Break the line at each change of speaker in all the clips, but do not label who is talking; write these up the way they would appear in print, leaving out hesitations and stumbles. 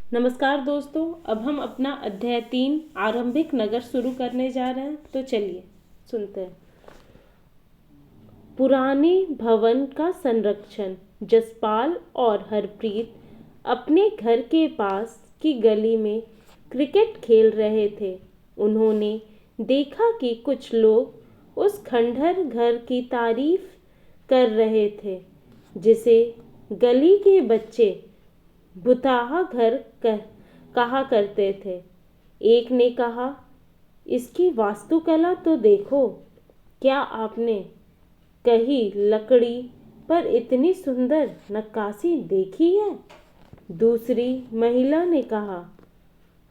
नमस्कार दोस्तों, अब हम अपना अध्याय 3 आरंभिक नगर शुरू करने जा रहे हैं। तो चलिए सुनते हैं। पुराने भवन का संरक्षण। जसपाल और हरप्रीत अपने घर के पास की गली में क्रिकेट खेल रहे थे। उन्होंने देखा कि कुछ लोग उस खंडहर घर की तारीफ कर रहे थे जिसे गली के बच्चे भुताहा घर कहा करते थे। एक ने कहा, इसकी वास्तुकला तो देखो, क्या आपने कहीं लकड़ी पर इतनी सुंदर नक्काशी देखी है? दूसरी महिला ने कहा,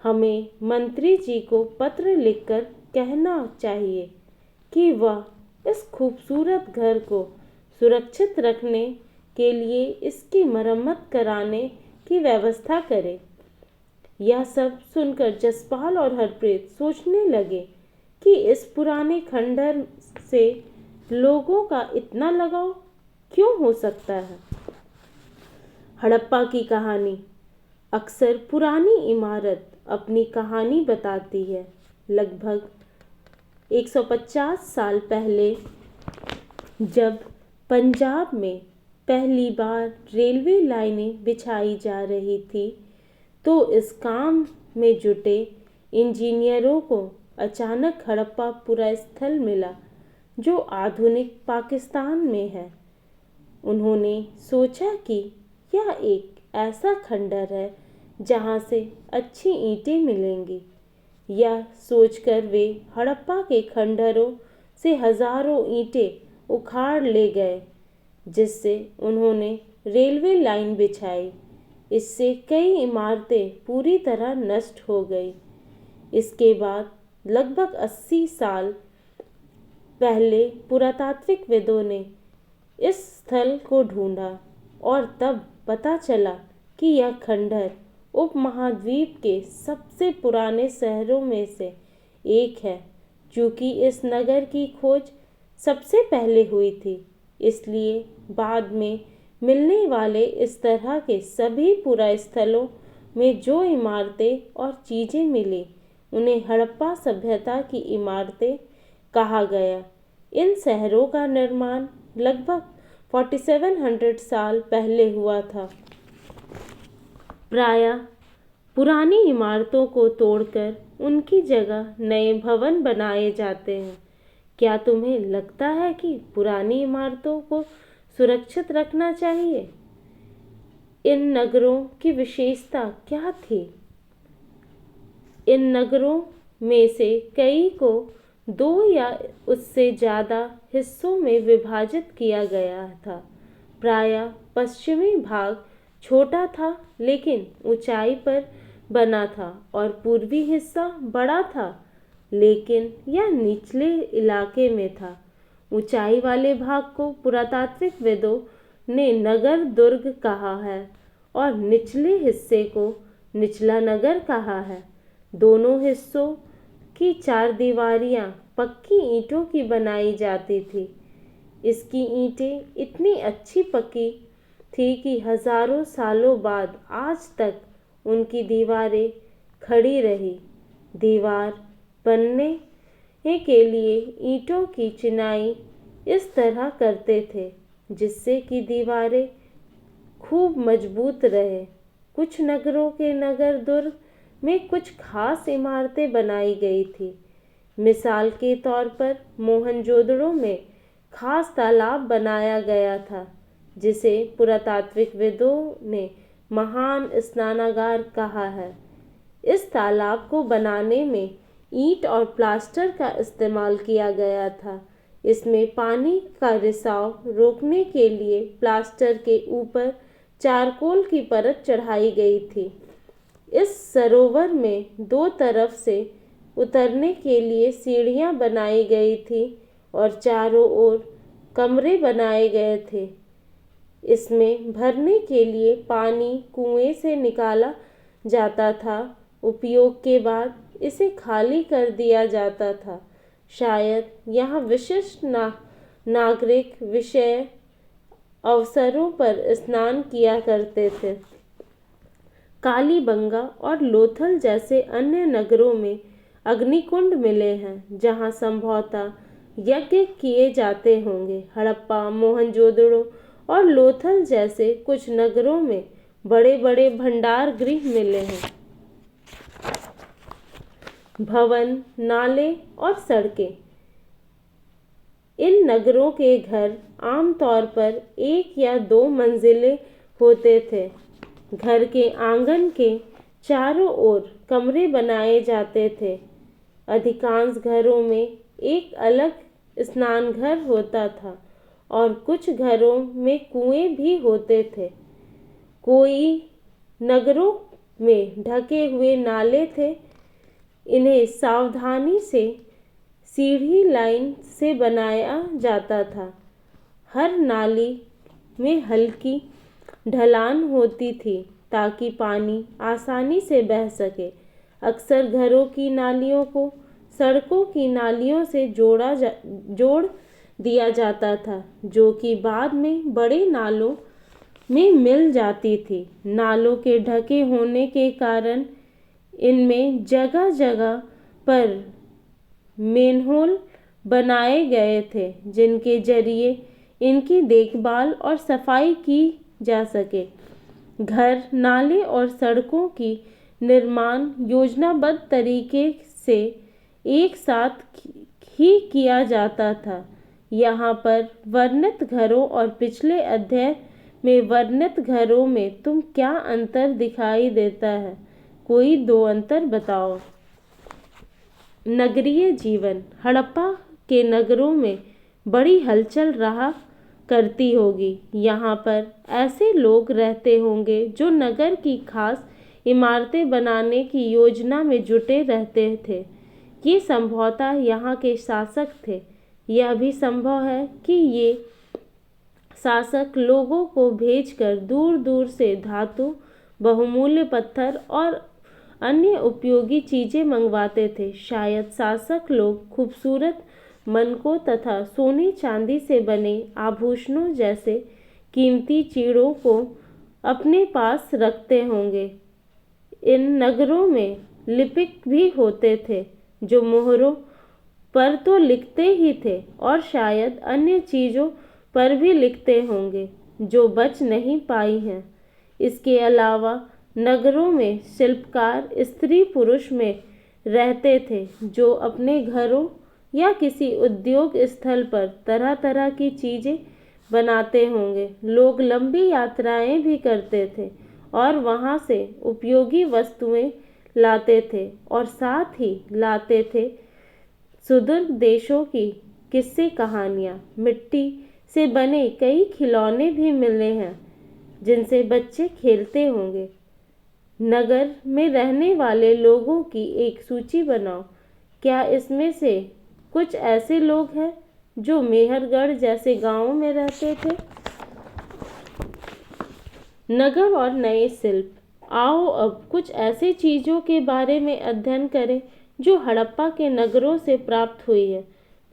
हमें मंत्री जी को पत्र लिखकर कहना चाहिए कि वह इस खूबसूरत घर को सुरक्षित रखने के लिए इसकी मरम्मत कराने की व्यवस्था करे। यह सब सुनकर जसपाल और हरप्रीत सोचने लगे कि इस पुराने खंडहर से लोगों का इतना लगाव क्यों हो सकता है। हड़प्पा की कहानी। अक्सर पुरानी इमारत अपनी कहानी बताती है। लगभग 150 साल पहले जब पंजाब में पहली बार रेलवे लाइनें बिछाई जा रही थी तो इस काम में जुटे इंजीनियरों को अचानक हड़प्पा स्थल मिला जो आधुनिक पाकिस्तान में है। उन्होंने सोचा कि यह एक ऐसा खंडहर है जहां से अच्छी ईंटें मिलेंगी। यह सोचकर वे हड़प्पा के खंडहरों से हजारों ईंटें उखाड़ ले गए, जिससे उन्होंने रेलवे लाइन बिछाई। इससे कई इमारतें पूरी तरह नष्ट हो गई। इसके बाद लगभग 80 साल पहले पुरातात्विकविदों ने इस स्थल को ढूंढा और तब पता चला कि यह खंडहर उपमहाद्वीप के सबसे पुराने शहरों में से एक है। चूंकि इस नगर की खोज सबसे पहले हुई थी, इसलिए बाद में मिलने वाले इस तरह के सभी पुरास्थलों में जो इमारतें और चीजें मिली उन्हें हड़प्पा सभ्यता की इमारतें कहा गया। इन शहरों का निर्माण लगभग 4700 साल पहले हुआ था। प्रायः पुरानी इमारतों को तोड़कर उनकी जगह नए भवन बनाए जाते हैं। क्या तुम्हें लगता है कि पुरानी इमारतों को सुरक्षित रखना चाहिए? इन नगरों की विशेषता क्या थी? इन नगरों में से कई को 2 या उससे ज़्यादा हिस्सों में विभाजित किया गया था। प्रायः पश्चिमी भाग छोटा था लेकिन ऊंचाई पर बना था और पूर्वी हिस्सा बड़ा था लेकिन यह निचले इलाके में था। ऊंचाई वाले भाग को पुरातात्विकविदों ने नगर दुर्ग कहा है और निचले हिस्से को निचला नगर कहा है। दोनों हिस्सों की चारदीवारियां पक्की ईंटों की बनाई जाती थी। इसकी ईंटें इतनी अच्छी पकी थी कि हजारों सालों बाद आज तक उनकी दीवारें खड़ी रही। दीवार बनने के लिए ईंटों की चिनाई इस तरह करते थे जिससे कि दीवारें खूब मजबूत रहे। कुछ नगरों के नगर दुर्ग में कुछ खास इमारतें बनाई गई थी। मिसाल के तौर पर मोहनजोदड़ो में खास तालाब बनाया गया था जिसे पुरातात्विकविदों ने महान स्नानागार कहा है। इस तालाब को बनाने में ईंट और प्लास्टर का इस्तेमाल किया गया था। इसमें पानी का रिसाव रोकने के लिए प्लास्टर के ऊपर चारकोल की परत चढ़ाई गई थी। इस सरोवर में 2 तरफ से उतरने के लिए सीढ़ियां बनाई गई थी और चारों ओर कमरे बनाए गए थे। इसमें भरने के लिए पानी कुएं से निकाला जाता था। उपयोग के बाद इसे खाली कर दिया जाता था। शायद यहाँ विशिष्ट नागरिक विषय अवसरों पर स्नान किया करते थे। कालीबंगा और लोथल जैसे अन्य नगरों में अग्निकुंड मिले हैं जहां संभवतः यज्ञ किए जाते होंगे। हड़प्पा, मोहनजोदड़ो और लोथल जैसे कुछ नगरों में बड़े बड़े भंडार गृह मिले हैं। भवन, नाले और सड़कें। इन नगरों के घर आमतौर पर 1 या 2 मंजिले होते थे। घर के आंगन के चारों ओर कमरे बनाए जाते थे। अधिकांश घरों में एक अलग स्नानघर होता था और कुछ घरों में कुएं भी होते थे। कोई नगरों में ढके हुए नाले थे। इन्हें सावधानी से सीढ़ी लाइन से बनाया जाता था। हर नाली में हल्की ढलान होती थी ताकि पानी आसानी से बह सके। अक्सर घरों की नालियों को सड़कों की नालियों से जोड़ दिया जाता था, जो कि बाद में बड़े नालों में मिल जाती थी। नालों के ढके होने के कारण इनमें जगह जगह पर मेनहोल बनाए गए थे, जिनके जरिए इनकी देखभाल और सफाई की जा सके। घर, नाले और सड़कों की निर्माण योजनाबद्ध तरीके से एक साथ ही किया जाता था। यहाँ पर वर्णित घरों और पिछले अध्याय में वर्णित घरों में तुम क्या अंतर दिखाई देता है? कोई 2 अंतर बताओ। नगरीय जीवन। हड़प्पा के नगरों में बड़ी हलचल रहा करती होगी। यहाँ पर ऐसे लोग रहते होंगे जो नगर की खास इमारतें बनाने की योजना में जुटे रहते थे। ये संभवतः यहाँ के शासक थे। यह भी संभव है कि ये शासक लोगों को भेजकर दूर दूर से धातु, बहुमूल्य पत्थर और अन्य उपयोगी चीजें मंगवाते थे। शायद शासक लोग खूबसूरत मनकों तथा सोने चांदी से बने आभूषणों जैसे कीमती चीज़ों को अपने पास रखते होंगे। इन नगरों में लिपिक भी होते थे जो मोहरों पर तो लिखते ही थे और शायद अन्य चीज़ों पर भी लिखते होंगे जो बच नहीं पाई हैं। इसके अलावा नगरों में शिल्पकार स्त्री पुरुष में रहते थे जो अपने घरों या किसी उद्योग स्थल पर तरह तरह की चीज़ें बनाते होंगे। लोग लंबी यात्राएं भी करते थे और वहां से उपयोगी वस्तुएं लाते थे और साथ ही लाते थे सुदूर देशों की किस्से कहानियाँ। मिट्टी से बने कई खिलौने भी मिले हैं जिनसे बच्चे खेलते होंगे। नगर में रहने वाले लोगों की एक सूची बनाओ। क्या इसमें से कुछ ऐसे लोग हैं जो मेहरगढ़ जैसे गांवों में रहते थे? नगर और नए शिल्प। आओ अब कुछ ऐसी चीज़ों के बारे में अध्ययन करें जो हड़प्पा के नगरों से प्राप्त हुई है।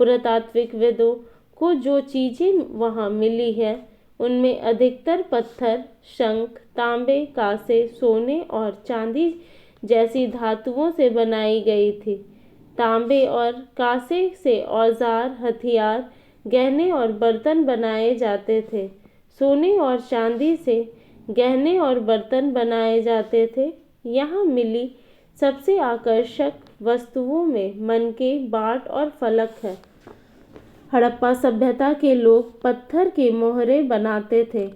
पुरातात्विकविदों को जो चीज़ें वहां मिली है उनमें अधिकतर पत्थर, शंख, तांबे, कांसे, सोने और चांदी जैसी धातुओं से बनाई गई थी। तांबे और कांसे से औजार, हथियार, गहने और बर्तन बनाए जाते थे। सोने और चांदी से गहने और बर्तन बनाए जाते थे। यहाँ मिली सबसे आकर्षक वस्तुओं में मनके, बाट और फलक है। हड़प्पा सभ्यता के लोग पत्थर की मोहरें बनाते थे।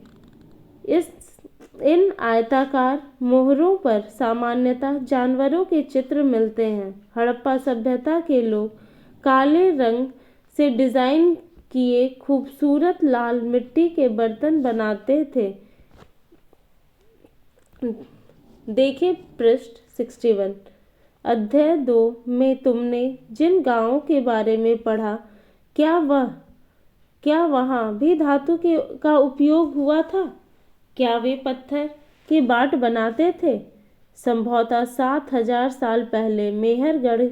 इन आयताकार मोहरों पर सामान्यतः जानवरों के चित्र मिलते हैं। हड़प्पा सभ्यता के लोग काले रंग से डिजाइन किए खूबसूरत लाल मिट्टी के बर्तन बनाते थे। देखें पृष्ठ 61। अध्याय 2 में तुमने जिन गांवों के बारे में पढ़ा, क्या वहाँ भी धातु का उपयोग हुआ था? क्या वे पत्थर के बाट बनाते थे? संभवतः 7000 साल पहले मेहरगढ़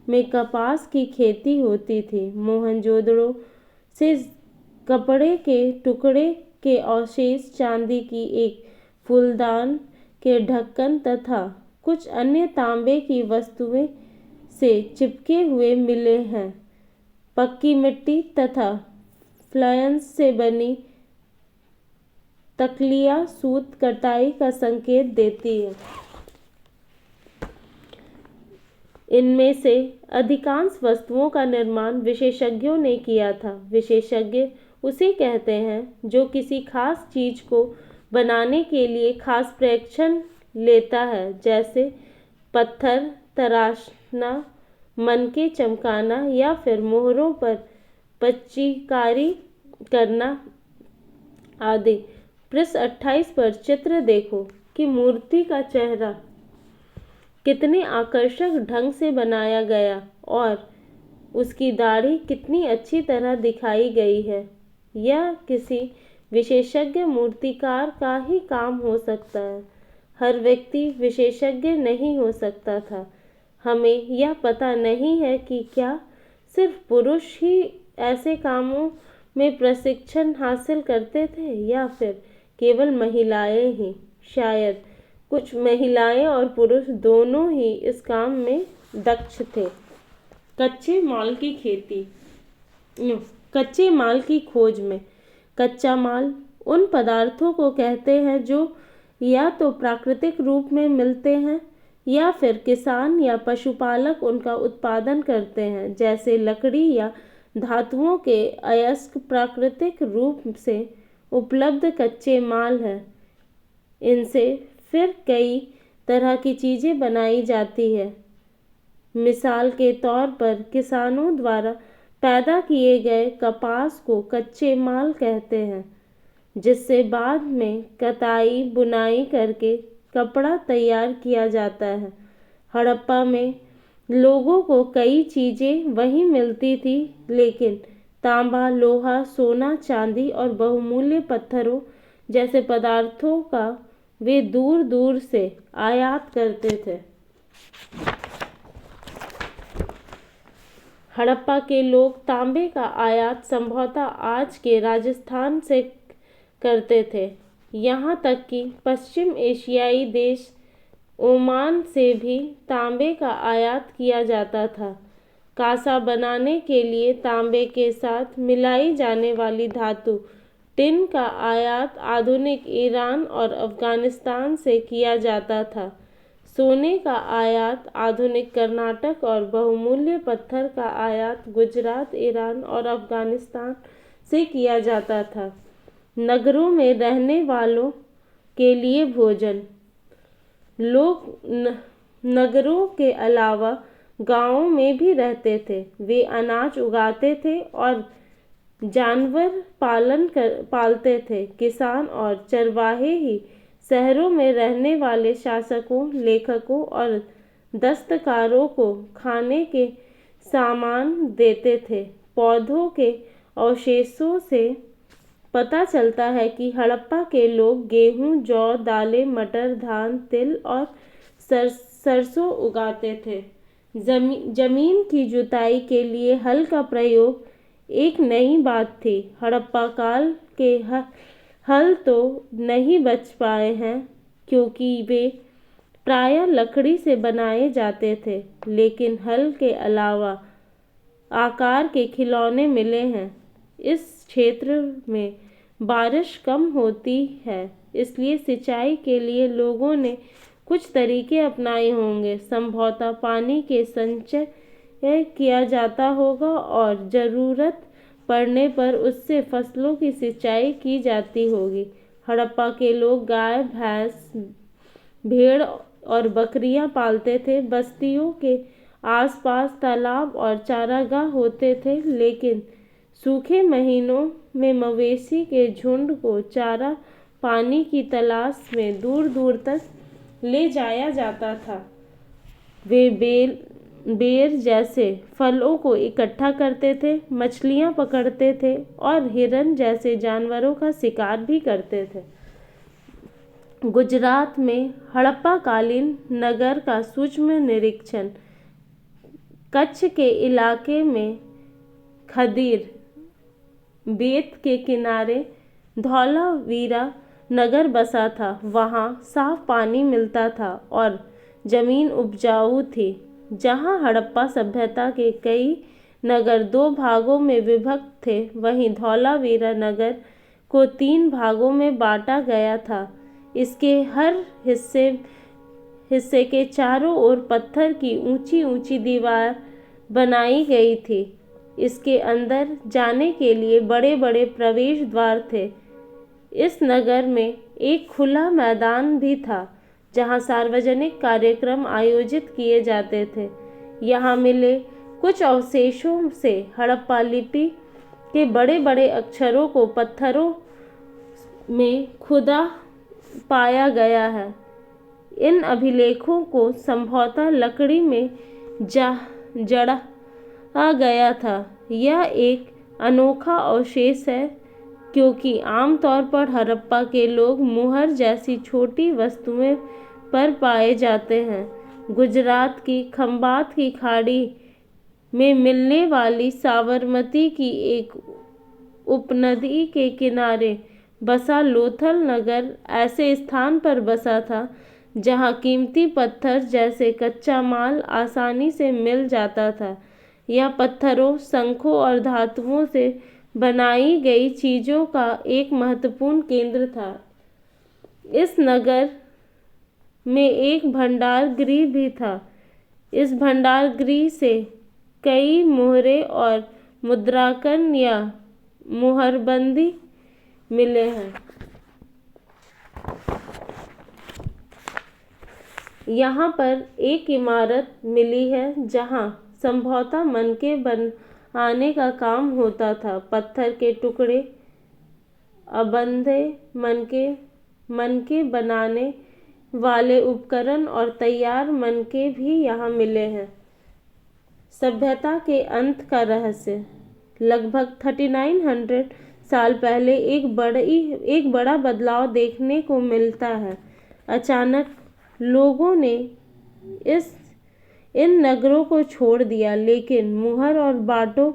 में कपास की खेती होती थी। मोहनजोदड़ो से कपड़े के टुकड़े के अवशेष, चांदी की एक फूलदान के ढक्कन तथा कुछ अन्य तांबे की वस्तुएं से चिपके हुए मिले हैं। पक्की मिट्टी तथा फ्लायंस से बनी तकलियां सूत कटाई का संकेत देती है। इनमें से अधिकांश वस्तुओं का निर्माण विशेषज्ञों ने किया था। विशेषज्ञ उसे कहते हैं जो किसी खास चीज को बनाने के लिए खास प्रशिक्षण लेता है, जैसे पत्थर तराशना, मनके चमकाना या फिर मोहरों पर पच्चीकारी करना आदि। पृष्ठ 28 पर चित्र देखो कि मूर्ति का चेहरा कितने आकर्षक ढंग से बनाया गया और उसकी दाढ़ी कितनी अच्छी तरह दिखाई गई है। यह किसी विशेषज्ञ मूर्तिकार का ही काम हो सकता है। हर व्यक्ति विशेषज्ञ नहीं हो सकता था। हमें यह पता नहीं है कि क्या सिर्फ पुरुष ही ऐसे कामों में प्रशिक्षण हासिल करते थे या फिर केवल महिलाएं ही। शायद कुछ महिलाएं और पुरुष दोनों ही इस काम में दक्ष थे। कच्चे माल की खेती। कच्चे माल की खोज में। कच्चा माल उन पदार्थों को कहते हैं जो या तो प्राकृतिक रूप में मिलते हैं या फिर किसान या पशुपालक उनका उत्पादन करते हैं, जैसे लकड़ी या धातुओं के अयस्क प्राकृतिक रूप से उपलब्ध कच्चे माल हैं। इनसे फिर कई तरह की चीजें बनाई जाती है। मिसाल के तौर पर किसानों द्वारा पैदा किए गए कपास को कच्चे माल कहते हैं, जिससे बाद में कताई बुनाई करके कपड़ा तैयार किया जाता है। हड़प्पा में लोगों को कई चीजें वहीं मिलती थी, लेकिन तांबा, लोहा, सोना, चांदी और बहुमूल्य पत्थरों जैसे पदार्थों का वे दूर दूर से आयात करते थे। हड़प्पा के लोग तांबे का आयात संभवतः आज के राजस्थान से करते थे। यहाँ तक कि पश्चिम एशियाई देश ओमान से भी तांबे का आयात किया जाता था। कांसा बनाने के लिए तांबे के साथ मिलाई जाने वाली धातु टिन का आयात आधुनिक ईरान और अफगानिस्तान से किया जाता था। सोने का आयात आधुनिक कर्नाटक और बहुमूल्य पत्थर का आयात गुजरात, ईरान और अफगानिस्तान से किया जाता था। नगरों में रहने वालों के लिए भोजन। लोग नगरों के अलावा गांवों में भी रहते थे। वे अनाज उगाते थे और जानवर पालते थे। किसान और चरवाहे ही शहरों में रहने वाले शासकों, लेखकों और दस्तकारों को खाने के सामान देते थे। पौधों के अवशेषों से पता चलता है कि हड़प्पा के लोग गेहूं, जौ, दालें, मटर, धान, तिल और सरसों उगाते थे। जमीन की जुताई के लिए हल का प्रयोग एक नई बात थी। हड़प्पा काल के हल तो नहीं बच पाए हैं क्योंकि वे प्रायः लकड़ी से बनाए जाते थे, लेकिन हल के अलावा आकार के खिलौने मिले हैं। इस क्षेत्र में बारिश कम होती है, इसलिए सिंचाई के लिए लोगों ने कुछ तरीके अपनाए होंगे। संभवतः पानी के संचय किया जाता होगा और ज़रूरत पड़ने पर उससे फसलों की सिंचाई की जाती होगी। हड़प्पा के लोग गाय, भैंस, भेड़ और बकरियां पालते थे। बस्तियों के आसपास तालाब और चारागाह होते थे, लेकिन सूखे महीनों में मवेशी के झुंड को चारा पानी की तलाश में दूर दूर तक ले जाया जाता था। वे बेर जैसे फलों को इकट्ठा करते थे, मछलियां पकड़ते थे और हिरन जैसे जानवरों का शिकार भी करते थे। गुजरात में हड़प्पा कालीन नगर का सूक्ष्म निरीक्षण। कच्छ के इलाके में खदीर बेत के किनारे धौलावीरा नगर बसा था। वहाँ साफ पानी मिलता था और जमीन उपजाऊ थी। जहाँ हड़प्पा सभ्यता के कई नगर 2 भागों में विभक्त थे, वहीं धौलावीरा नगर को 3 भागों में बांटा गया था। इसके हर हिस्से के चारों ओर पत्थर की ऊंची ऊंची दीवार बनाई गई थी। इसके अंदर जाने के लिए बड़े बड़े प्रवेश द्वार थे। इस नगर में एक खुला मैदान भी था जहाँ सार्वजनिक कार्यक्रम आयोजित किए जाते थे। यहाँ मिले कुछ अवशेषों से हड़प्पा लिपि के बड़े बड़े अक्षरों को पत्थरों में खुदा पाया गया है। इन अभिलेखों को संभवतः लकड़ी में जड़ा गया था। यह एक अनोखा अवशेष है क्योंकि आमतौर पर हड़प्पा के लोग मुहर जैसी छोटी वस्तुएं पर पाए जाते हैं। गुजरात की खंबात की खाड़ी में मिलने वाली साबरमती की एक उपनदी के किनारे बसा लोथल नगर ऐसे स्थान पर बसा था जहाँ कीमती पत्थर जैसे कच्चा माल आसानी से मिल जाता था। यह पत्थरों, शंखों और धातुओं से बनाई गई चीज़ों का एक महत्वपूर्ण केंद्र था। इस नगर में एक भंडार गृह भी था। इस भंडार गृह से कई मोहरे और मुद्रांकन या मुहरबंदी मिले हैं। यहाँ पर एक इमारत मिली है जहाँ संभवतः मनके बनाने का काम होता था। पत्थर के टुकड़े, अबंधे मनके बनाने वाले उपकरण और तैयार मनके भी यहाँ मिले हैं। सभ्यता के अंत का रहस्य। लगभग 3900 साल पहले एक बड़ा बदलाव देखने को मिलता है। अचानक लोगों ने इन नगरों को छोड़ दिया, लेकिन मुहर और बाटों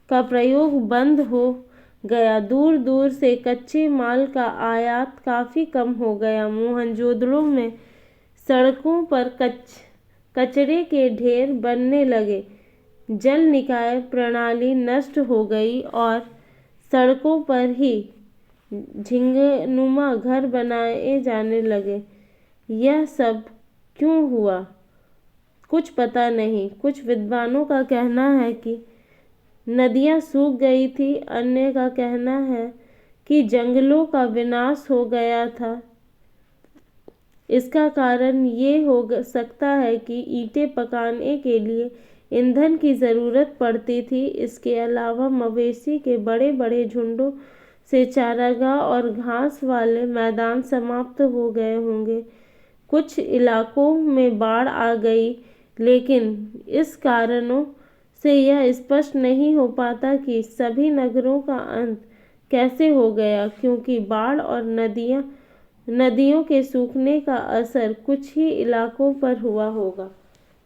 का प्रयोग बंद हो गया। दूर दूर से कच्चे माल का आयात काफ़ी कम हो गया। मोहनजोदड़ो में सड़कों पर कचरे के ढेर बनने लगे। जल निकाय प्रणाली नष्ट हो गई और सड़कों पर ही झिंगनुमा घर बनाए जाने लगे। यह सब क्यों हुआ, कुछ पता नहीं। कुछ विद्वानों का कहना है कि नदियाँ सूख गई थी। अन्य का कहना है कि जंगलों का विनाश हो गया था। इसका कारण ये हो सकता है कि ईंटें पकाने के लिए ईंधन की ज़रूरत पड़ती थी। इसके अलावा मवेशी के बड़े बड़े झुंडों से चारागाह और घास वाले मैदान समाप्त हो गए होंगे। कुछ इलाकों में बाढ़ आ गई, लेकिन इस कारणों से यह स्पष्ट नहीं हो पाता कि सभी नगरों का अंत कैसे हो गया, क्योंकि बाढ़ और नदियों के सूखने का असर कुछ ही इलाकों पर हुआ होगा।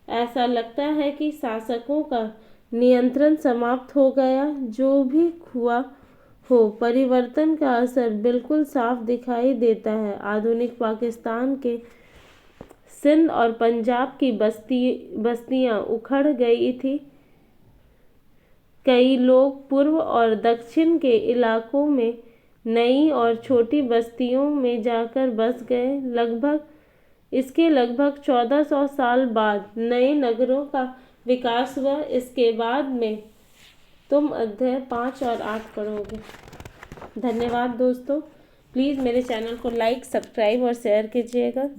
ऐसा लगता है कि शासकों का नियंत्रण समाप्त हो गया। जो भी हुआ हो, परिवर्तन का असर बिल्कुल साफ दिखाई देता है। आधुनिक पाकिस्तान के सिंध और पंजाब की बस्तियां उखड़ गई थी। कई लोग पूर्व और दक्षिण के इलाकों में नई और छोटी बस्तियों में जाकर बस गए। इसके लगभग 1400 साल बाद नए नगरों का विकास हुआ। इसके बाद में तुम अध्याय 5 और 8 पढ़ोगे। धन्यवाद दोस्तों। प्लीज़ मेरे चैनल को लाइक, सब्सक्राइब और शेयर कीजिएगा।